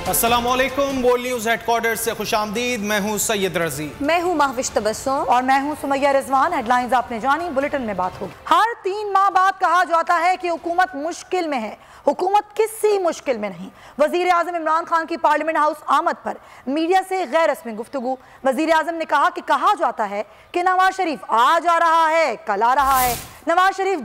अस्सलामुअलैकुम, बोल news headquarter से खुशामदीद। मैं हूँ सैयद रजी। मैं हूँ महविश तबस्सुम और मैं हूँ सुमैया रिजवान। हेडलाइंस आपने जानी, बुलेटिन में बात होगी। हर 3 माह बाद कहा जाता है कि हुकूमत मुश्किल में है। हुकूमत किसी मुश्किल में नहीं। वजीर आजम इमरान खान की पार्लियामेंट हाउस आमद पर मीडिया से गैर रस्मी गुफ्तगू। वजीर आजम ने कहा कि कहा जाता है कि नवाज शरीफ आज आ रहा है, कल आ रहा है। नवाज शरीफ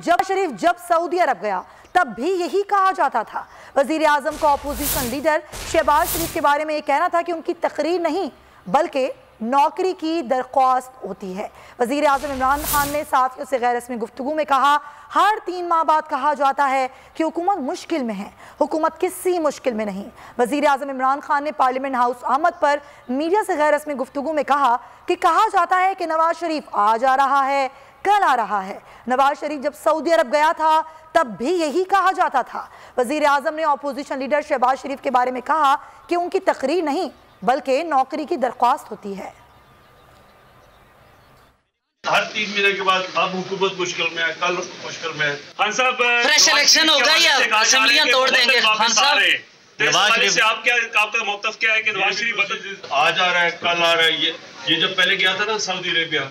जब सऊदी अरब गया तब भी यही कहा जाता था। वजीर आजम का अपोजिशन लीडर शहबाज शरीफ के बारे में ये कहना था कि उनकी तकरीर नहीं बल्कि नौकरी की दरख्वास्त होती है। वजीर आजम इमरान खान ने साथियों से गैर रस्मी गुफ्तगू में कहा, हर 3 माह बाद कहा जाता है कि हुकूमत मुश्किल में है। हुकूमत किसी मुश्किल में नहीं। वजीर आजम इमरान खान ने पार्लियामेंट हाउस आमद पर मीडिया से गैर रस्मी गुफ्तगू में कहा कि कहा जाता है कि नवाज शरीफ आज आ रहा है, कल आ रहा है। नवाज शरीफ जब सऊदी अरब गया था तब भी यही कहा जाता था। वजीर आजम ने अपोजिशन लीडर शहबाज शरीफ के बारे में कहा कि उनकी तकरीर नहीं बल्कि नौकरी की दरख्वास्त होती है। हर 3 महीने के बाद अब हुकूमत मुश्किल में है, कल मुश्किल में है। खान साहब, फ्रेश इलेक्शन होगा या असेंबलियां तोड़ देंगे? खान साहब, नवाज शरीफ से आपका मौक़िफ़ क्या है कि नवाज शरीफ आज आ रहा है, कल आ रहा है? ये जब पहले गया था ना सऊदी अरेबिया,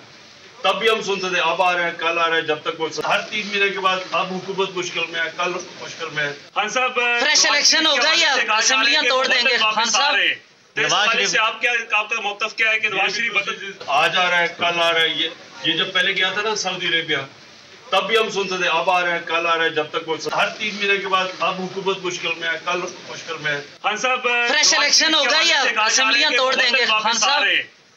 तब भी हम सुनते थे अब आ रहे हैं, कल आ रहे हैं। जब तक वो हर 3 महीने के बाद अब हुकूमत मुश्किल में है, कल मुश्किल में है। खान साहब, फ्रेश इलेक्शन होगा या असेंबलियां तोड़ देंगे? खान साहब, नवाज शरीफ से आपका मौक़िफ़ क्या है कि नवाज शरीफ आज आ रहा है, कल आ रहा है? ये जब पहले गया था ना सऊदी अरेबिया, तब भी हम सुनते थे अब आ रहे हैं, कल आ रहे हैं। जब तक वो हर 3 महीने के बाद अब हुकूमत मुश्किल में है, कल मुश्किल में है। खान साहब, फ्रेश इलेक्शन होगा या असेंबलियां तोड़ देंगे? खान साहब,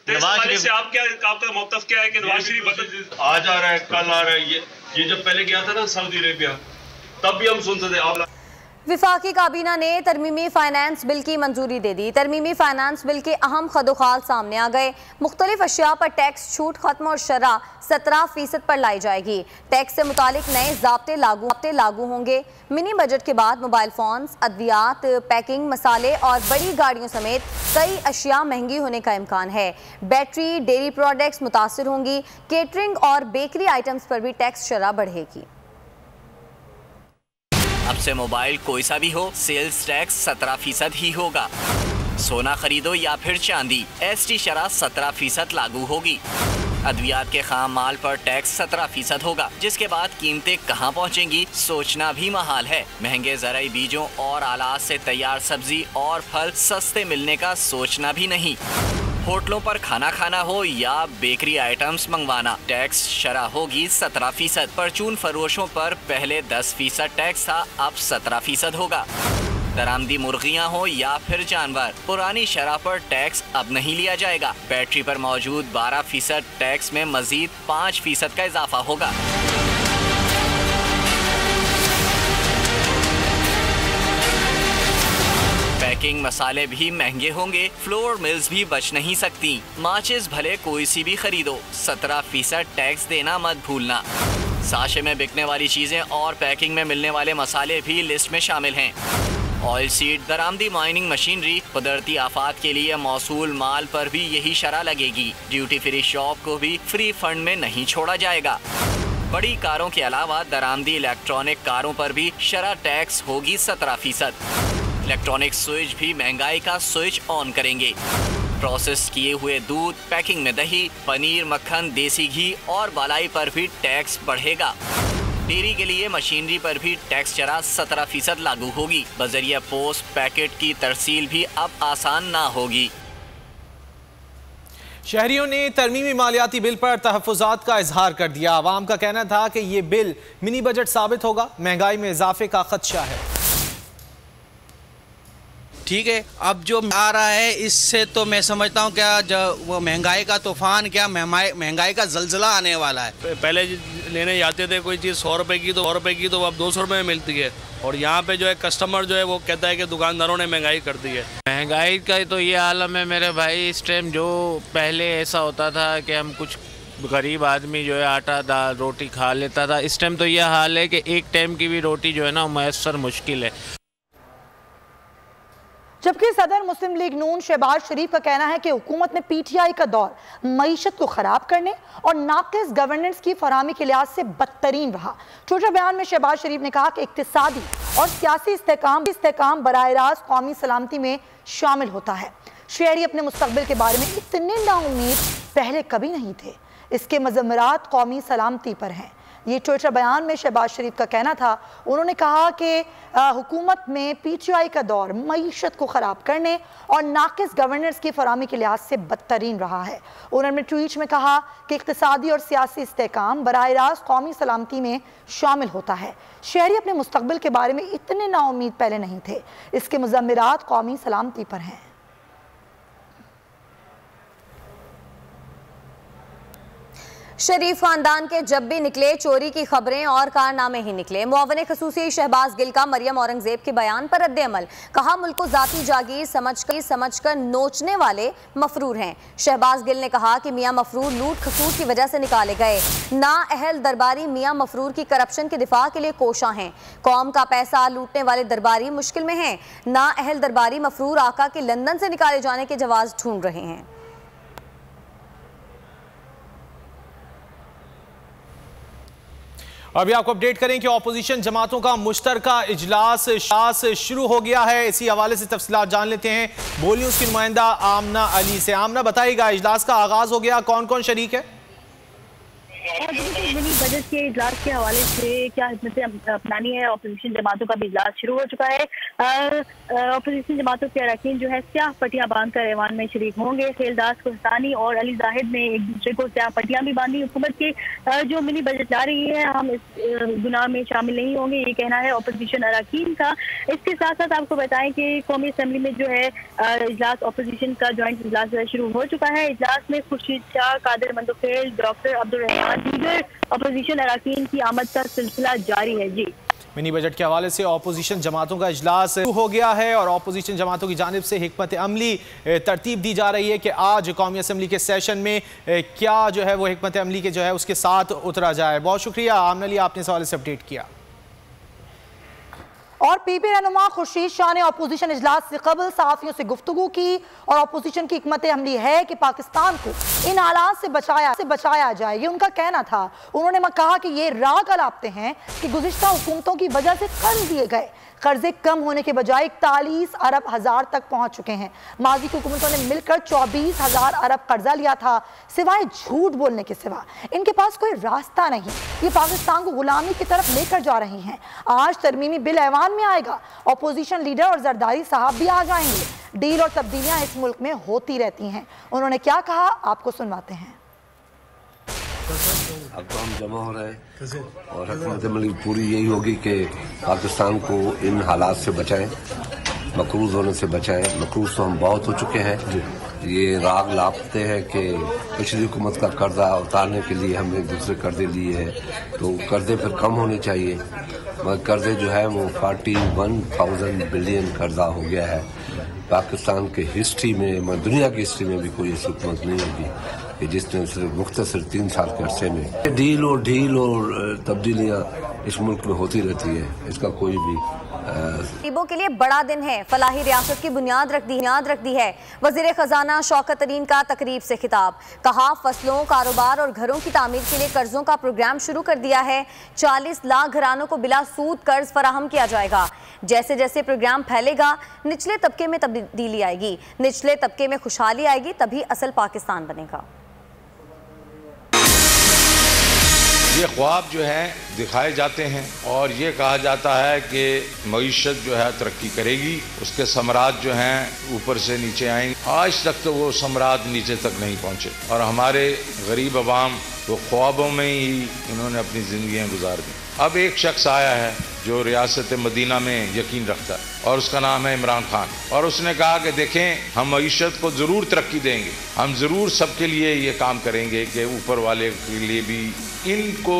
नवाज शरीफ से आपका मौक़िफ़ क्या है कि नवाज शरीफ आज आ रहा है, कल आ रहा है? ये जब पहले गया था ना सऊदी अरेबिया, तब भी हम सुनते थे अब। विफाकी काबीना ने तरमीमी फाइनेंस बिल की मंजूरी दे दी। तरमीमी फाइनेंस बिल के अहम खदोखाल सामने आ गए। मुख्तलिफ अशिया पर टैक्स छूट खत्म और शरह 17% पर लाई जाएगी। टैक्स से मुतालिक नए ज़ाब्ते लागू होंगे। मिनी बजट के बाद मोबाइल फ़ोन्स, अद्वियात, पैकिंग, मसाले और बड़ी गाड़ियों समेत कई अशिया महंगी होने का इम्कान है। बैटरी, डेयरी प्रोडक्ट्स मुतासर होंगी। केटरिंग और बेकरी आइटम्स पर भी टैक्स शरह बढ़ेगी। अब से मोबाइल कोई सा भी हो, सेल्स टैक्स 17% ही होगा। सोना खरीदो या फिर चांदी, एसटी शरह 17% लागू होगी। अद्वियात के खाम माल पर टैक्स 17% होगा, जिसके बाद कीमतें कहां पहुंचेंगी सोचना भी महाल है। महंगे ज़राई बीजों और आलात से तैयार सब्जी और फल सस्ते मिलने का सोचना भी नहीं। होटलों पर खाना खाना हो या बेकरी आइटम्स मंगवाना, टैक्स शरह होगी 17%। परचून फरोशों पर पहले 10% टैक्स था, अब 17% होगा। दरामदी मुर्गियां हो या फिर जानवर, पुरानी शरह पर टैक्स अब नहीं लिया जाएगा। बैटरी पर मौजूद 12% टैक्स में मजीद 5% का इजाफा होगा। पैकिंग मसाले भी महंगे होंगे। फ्लोर मिल्स भी बच नहीं सकती। माचिस भले कोई सी भी खरीदो, 17% टैक्स देना मत भूलना। साशे में बिकने वाली चीजें और पैकिंग में मिलने वाले मसाले भी लिस्ट में शामिल हैं। ऑयल सीड, दरामदी माइनिंग मशीनरी, कुदरती आफात के लिए मौसूल माल पर भी यही शरह लगेगी। ड्यूटी फ्री शॉप को भी फ्री फंड में नहीं छोड़ा जाएगा। बड़ी कारों के अलावा दरामदी इलेक्ट्रॉनिक कारों पर भी शरह टैक्स होगी 17%। इलेक्ट्रॉनिक स्विच भी महंगाई का स्विच ऑन करेंगे। प्रोसेस किए हुए दूध, पैकिंग में दही, पनीर, मक्खन, देसी घी और बालाई पर भी टैक्स बढ़ेगा। डेयरी के लिए मशीनरी पर भी टैक्स शरह 17% लागू होगी। बजरिया पोस्ट पैकेट की तरसील भी अब आसान ना होगी। शहरियों ने तरमीमी मालियाती बिल पर तहफ़्फ़ुज़ात का इजहार कर दिया। आवाम का कहना था कि ये बिल मिनी बजट साबित होगा, महंगाई में इजाफे का खदशा है। ठीक है, अब जो आ रहा है इससे तो मैं समझता हूँ क्या वो महंगाई का तूफान, क्या महंगाई का जलजला आने वाला है। पहले लेने जाते थे कोई चीज़ 100 रुपये की, तो 100 रुपये की तो अब 200 रुपये में मिलती है। और यहाँ पे जो है कस्टमर जो है वो कहता है कि दुकानदारों ने महंगाई कर दी है। महंगाई का तो ये आलम है मेरे भाई। इस टाइम जो पहले ऐसा होता था कि हम कुछ गरीब आदमी जो है आटा दाल रोटी खा लेता था, इस टाइम तो यह हाल है कि एक टाइम की भी रोटी जो है ना मैसर मुश्किल है। जबकि सदर मुस्लिम लीग नून शहबाज शरीफ का कहना है कि हुकूमत ने पीटीआई का दौर मईशत को खराब करने और नाकिस गवर्नेंस की फराहमी के लिहाज से बदतरीन रहा। ट्विटर बयान में शहबाज शरीफ ने कहा कि इक्तिसादी और सियासी इस्तेहकाम बराह रास्त कौमी सलामती में शामिल होता है। शहरी अपने मुस्तकबिल के बारे में इतने नाउम्मीद पहले कभी नहीं थे। इसके मज़म्मरात कौमी सलामती पर हैं। ये ट्विटर बयान में शहबाज शरीफ का कहना था। उन्होंने कहा कि हुकूमत में पीटीआई का दौर मईशत को ख़राब करने और नाकिस गवर्नेंस की फराहमी के लिहाज से बदतरीन रहा है। उन्होंने ट्वीट में कहा कि इक़्तिसादी और सियासी इस्तेहकाम बराह रास्त कौमी सलामती में शामिल होता है। शहरी अपने मुस्तकबिल के बारे में इतने नाउम्मीद पहले नहीं थे। इसके मुज़म्मरात कौमी सलामती पर हैं। शरीफ खानदान के जब भी निकले चोरी की खबरें और कारनामे ही निकले। मुआवने खसूसी शहबाज गिल का मरियम औरंगजेब के बयान पर रद्द-ए-अमल। कहा मुल्क को जाती जागीर समझकर नोचने वाले मफरूर हैं। शहबाज गिल ने कहा कि मियां मफरूर लूट खसूट की वजह से निकाले गए। ना अहल दरबारी मियां मफरूर की करप्शन के दिफा के लिए कोशां हैं। कौम का पैसा लूटने वाले दरबारी मुश्किल में हैं। ना अहल दरबारी मफरूर आका के लंदन से निकाले जाने के जवाब ढूंढ रहे हैं। अभी आपको अपडेट करें कि ऑपोजिशन जमातों का मुश्तरका इजलास शुरू हो गया है। इसी हवाले से तफसीलात जान लेते हैं बोल न्यूज़ की नुमाइंदा आमना अली से। आमना, बताइएगा इजलास का आगाज हो गया, कौन कौन शरीक है? मिनी बजट के इजलास के हवाले से क्या हिकमत अपनानी है। अपोजिशन जमातों का भी इजलास शुरू हो चुका है। अपोजिशन जमातों के अरकान जो है स्याह पट्टियां बांधकर ऐवान में शरीक होंगे। खेलदास कुस्तानी और अली जाहिद ने एक दूसरे को स्याह पट्टियां भी बांधी। हुकूमत के जो मिनी बजट ला रही है हम इस गुनाह में शामिल नहीं होंगे, ये कहना है अपोजिशन अरकान का। इसके साथ साथ आपको बताएं कि कौमी असम्बली में जो है इजलास अपोजिशन का ज्वाइंट इजलास शुरू हो चुका है। इजलास में खुर्शीद शाह, कादिर मंदुखेल, डॉक्टर अब्दुल रहमान दीगर अपोजिशन अरकान की आमद का सिलसिला जारी है। जी, मिनी बजट के हवाले से ऑपोजिशन जमातों का इजलास शुरू हो गया है और ऑपोजिशन जमातों की जानिब से हिकमत अमली तरतीब दी जा रही है कि आज कौमी असम्बली के सेशन में क्या जो है वो हिकमत अमली के जो है उसके साथ उतरा जाए। बहुत शुक्रिया आमना अली, आपने इस हवाले से अपडेट किया। और पीपी रहनुमा खुर्शीद शाह ने अपोजिशन इजलास से कबल सहाफ़ियों से गुफ्तगू की और अपोजिशन की हिकमत अमली है कि पाकिस्तान को इन हालात से बचाया जाए, ये उनका कहना था। उन्होंने कहा कि ये राग अलापते हैं कि गुज़िश्ता हुकूमतों की वजह से कर्ज दिए गए कर्जे कम होने के बजाय 41 अरब हज़ार तक पहुंच चुके हैं। माजी की हुकूमतों ने मिलकर 24,000 अरब कर्जा लिया था। सिवाय झूठ बोलने के सिवा इनके पास कोई रास्ता नहीं। ये पाकिस्तान को गुलामी की तरफ लेकर जा रही हैं। आज तरमीमी बिल ऐवान में आएगा। अपोजिशन लीडर और जरदारी साहब भी आ जाएंगे। डील और तब्दीलियां इस मुल्क में होती रहती हैं। उन्होंने क्या कहा आपको सुनवाते हैं। अब तो हम जमा हो रहे हैं और हिकमत अमली पूरी यही होगी कि पाकिस्तान को इन हालात से बचाएं, मकरूज होने से बचाएं। मकरूज तो हम बहुत हो चुके हैं। ये राग लापते हैं कि पिछली हुकूमत का कर्जा उतारने के लिए हमने दूसरे कर्जे लिए हैं, तो कर्जे फिर कम होने चाहिए। मगर कर्जे जो है वो 41,000 बिलियन कर्जा हो गया है। पाकिस्तान के हिस्ट्री में, दुनिया की हिस्ट्री में भी कोई ऐसी हुकूमत नहीं होगी कि जिसने सिर्फ मुख्तसर 3 साल के अरसे में ढील और तब्दीलियाँ इस मुल्क में होती रहती है। इसका कोई भी गरीबों के लिए बड़ा दिन है। फलाही रियासत की बुनियाद रख दी है। वजीर खजाना शौकत तरीन का तकरीब से खिताब। कहा फसलों, कारोबार और घरों की तामीर के लिए कर्जों का प्रोग्राम शुरू कर दिया है। 40 लाख घरानों को बिला सूद कर्ज फराहम किया जाएगा। जैसे जैसे प्रोग्राम फैलेगा निचले तबके में तब्दीली आएगी, निचले तबके में खुशहाली आएगी, तभी असल पाकिस्तान बनेगा। ये ख्वाब जो हैं दिखाए जाते हैं और ये कहा जाता है कि मईशत जो है तरक्की करेगी, उसके समरात जो हैं ऊपर से नीचे आएंगे। आज तक तो वो समरात नीचे तक नहीं पहुँचे और हमारे गरीब अवाम वो ख्वाबों में ही उन्होंने अपनी ज़िंदगियाँ गुजार दी। अब एक शख्स आया है जो रियासत मदीना में यकीन रखता है और उसका नाम है इमरान खान, और उसने कहा कि देखें हम मईशत को ज़रूर तरक्की देंगे, हम ज़रूर सबके लिए ये काम करेंगे कि ऊपर वाले के लिए भी इनको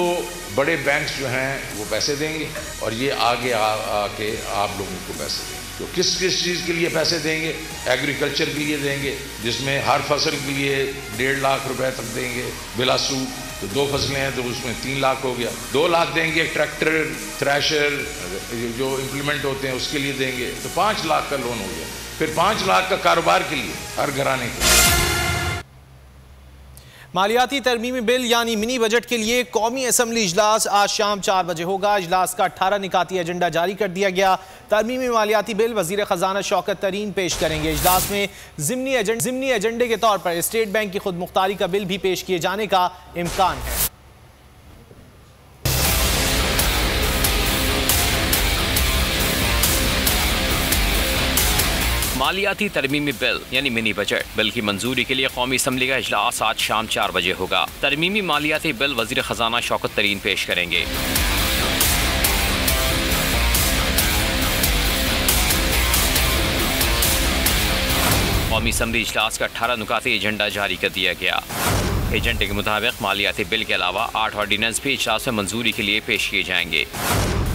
बड़े बैंक्स जो हैं वो पैसे देंगे और ये आगे आके आप लोगों को पैसे देंगे। तो किस किस चीज़ के लिए पैसे देंगे? एग्रीकल्चर के लिए देंगे जिसमें हर फसल के लिए 1.5 लाख रुपए तक देंगे बिला सूद। तो 2 फसलें हैं तो उसमें 3 लाख हो गया। 2 लाख देंगे ट्रैक्टर, थ्रेशर जो इम्प्लीमेंट होते हैं उसके लिए देंगे, तो 5 लाख का लोन हो गया। फिर 5 लाख का कारोबार के लिए हर घराने के। मालियाती तरमीमी बिल यानी मिनी बजट के लिए कौमी असम्बली इजलास आज शाम 4 बजे होगा। इजलास का 18 निकाती एजेंडा जारी कर दिया गया। तरमीमी मालियाती बिल वजीर खजाना शौकत तरीन पेश करेंगे। इजलास में ज़िमनी एजेंडे के तौर पर स्टेट बैंक की खुद मुख्तारी का बिल भी पेश किए जाने का इम्कान है। मालियाती तरमीमी बिल यानी मिनी बजट बिल की मंजूरी के लिए कौमी असम्बली का इजलास आज शाम 4 बजे होगा। तरमीमी मालियाती बिल वजीर खजाना शौकत तरीन पेश करेंगे। कौमी असम्बली इजलास का 18 नुकाती एजेंडा जारी कर दिया गया। एजेंडे के मुताबिक मालियाती बिल के अलावा 8 ऑर्डिनेंस भी इजलास में मंजूरी के लिए पेश किए जाएंगे।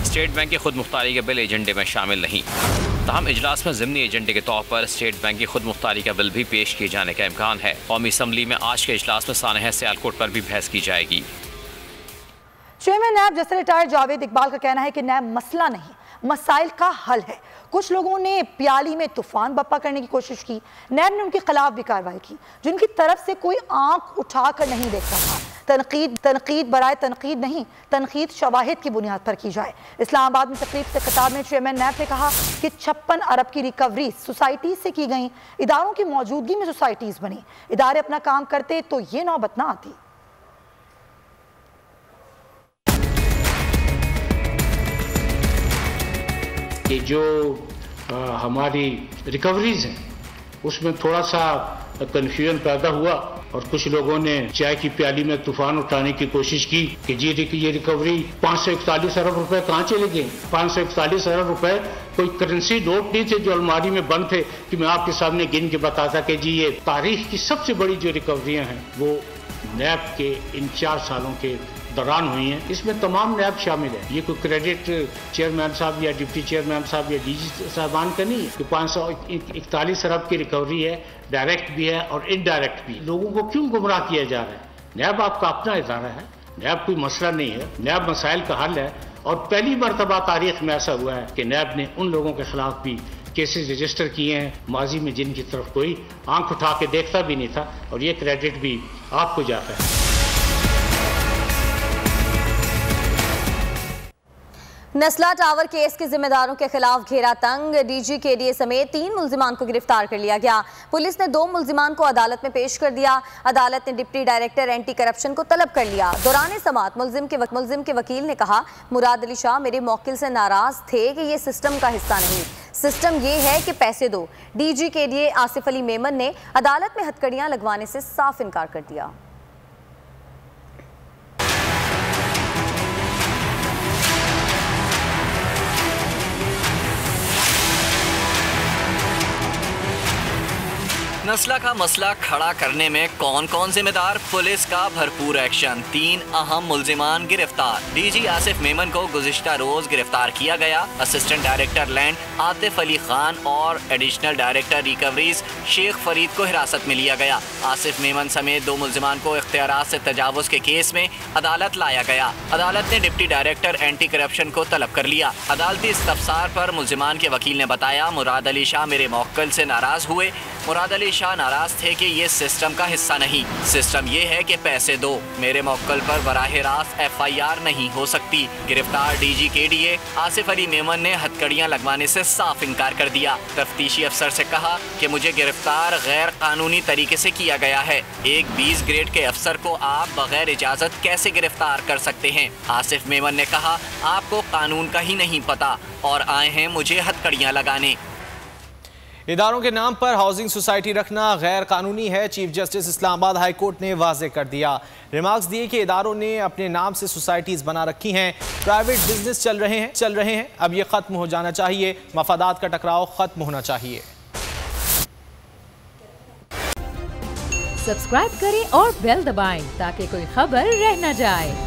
स्टेट बैंक की खुद मुख्तारी का बिल एजेंडे में शामिल नहीं। तमाम इजलास में ज़िमनी एजेंडे के तौर पर स्टेट बैंक की खुद मुख्तारी का बिल भी पेश किए जाने का इम्कान है। कौमी असम्बली में आज के इजलास में सानह सियालकोट पर भी बहस की जाएगी। चेयरमैन नैब जैसे रिटायर्ड जावेद इकबाल का कहना है कि नैब मसला नहीं, मसाइल का हल है। कुछ लोगों ने प्याली में तूफान बप्पा करने की कोशिश की, नैब ने उनके खिलाफ भी कार्रवाई की, जिनकी तरफ से कोई आंख उठाकर नहीं देखता था। तनकीद बराए तनकीद नहीं, तनकीद शवाहिद की बुनियाद पर की जाए। इस्लामाबाद में तकरीब से खिताब में चेयरमैन नैब ने कहा कि 56 अरब की रिकवरी सोसाइटी से की गई, इदारों की मौजूदगी में सोसाइटीज बनी। इदारे अपना काम करते तो ये नौबत ना आती। कि जो हमारी रिकवरीज हैं उसमें थोड़ा सा कन्फ्यूजन पैदा हुआ और कुछ लोगों ने चाय की प्याली में तूफान उठाने की कोशिश की कि जी ये रिकवरी 541 अरब रुपए कहाँ चले गए। 541 अरब रुपए कोई करेंसी नोट नहीं थे जो अलमारी में बंद थे कि मैं आपके सामने गिन के बताता कि जी ये तारीख की सबसे बड़ी जो रिकवरियां हैं वो नैब के इन 4 सालों के दौरान हुई हैं। इसमें तमाम नैब शामिल है। ये कोई क्रेडिट चेयरमैन साहब या डिप्टी चेयरमैन साहब या डीजी साहबान का नहीं है कि 541 अरब की रिकवरी है, डायरेक्ट भी है और इनडायरेक्ट भी। लोगों को क्यों गुमराह किया जा रहा है? नैब आपका अपना इदारा है, नैब कोई मसला नहीं है, नैब मसाइल का हल है। और पहली मरतबा तारीख में ऐसा हुआ है कि नैब ने उन लोगों के खिलाफ भी केसेस रजिस्टर किए हैं माजी में जिनकी तरफ कोई आंख उठा के देखता भी नहीं था, और ये क्रेडिट भी आपको जाता है। नस्ला टावर केस के जिम्मेदारों के खिलाफ घेरा तंग, डीजी केडीए समेत 3 मुल्जिमान को गिरफ्तार कर लिया गया। पुलिस ने 2 मुल्जिमान को अदालत में पेश कर दिया। अदालत ने डिप्टी डायरेक्टर एंटी करप्शन को तलब कर लिया। दौरान समाअत मुल्जिम के वकील ने कहा, मुराद अली शाह मेरे मौकिल से नाराज थे कि ये सिस्टम का हिस्सा नहीं, सिस्टम ये है कि पैसे दो। डीजी केडीए आसिफ अली मेमन ने अदालत में हथकड़ियां लगवाने से साफ इनकार कर दिया। नस्ला का मसला खड़ा करने में कौन कौन जिम्मेदार, पुलिस का भरपूर एक्शन, 3 अहम मुल्जिमान गिरफ्तार। डीजी आसिफ मेमन को गुज़िश्ता रोज गिरफ्तार किया गया। Assistant director land Atif Ali Khan और additional director recoveries Sheikh Farid को हिरासत में लिया गया। आसिफ मेमन समेत 2 मुल्जिमान को इख्तियारात से तजावुज के केस में अदालत लाया गया। अदालत ने डिप्टी डायरेक्टर एंटी करप्शन को तलब कर लिया। अदालती इस्तफसार पर मुल्जिमान के वकील ने बताया, मुराद अली शाह मेरे मौक्किल से नाराज हुए। मुराद अली शाह नाराज थे कि ये सिस्टम का हिस्सा नहीं, सिस्टम ये है कि पैसे दो। मेरे मौक्किल पर बराह रास्त FIR नहीं हो सकती। गिरफ्तार डीजी केडीए आसिफ अली मेमन ने हथकड़ियां लगवाने से साफ इनकार कर दिया। तफ्तीशी अफसर से कहा कि मुझे गिरफ्तार गैर कानूनी तरीके से किया गया है। एक 20 ग्रेड के अफसर को आप बगैर इजाजत कैसे गिरफ्तार कर सकते हैं? आसिफ मेमन ने कहा, आपको कानून का ही नहीं पता और आए हैं मुझे हथकड़ियां लगाने। इदारों के नाम पर हाउसिंग सोसाइटी रखना गैर कानूनी है, chief justice Islamabad high court ने वाज़ेह कर दिया। रिमार्क्स दिए कि इदारों ने अपने नाम से सोसाइटीज बना रखी हैं, प्राइवेट बिजनेस चल रहे हैं। अब ये खत्म हो जाना चाहिए, मफादात का टकराव खत्म होना चाहिए। सब्सक्राइब करें और बेल दबाएं ताकि कोई खबर रह न जाए।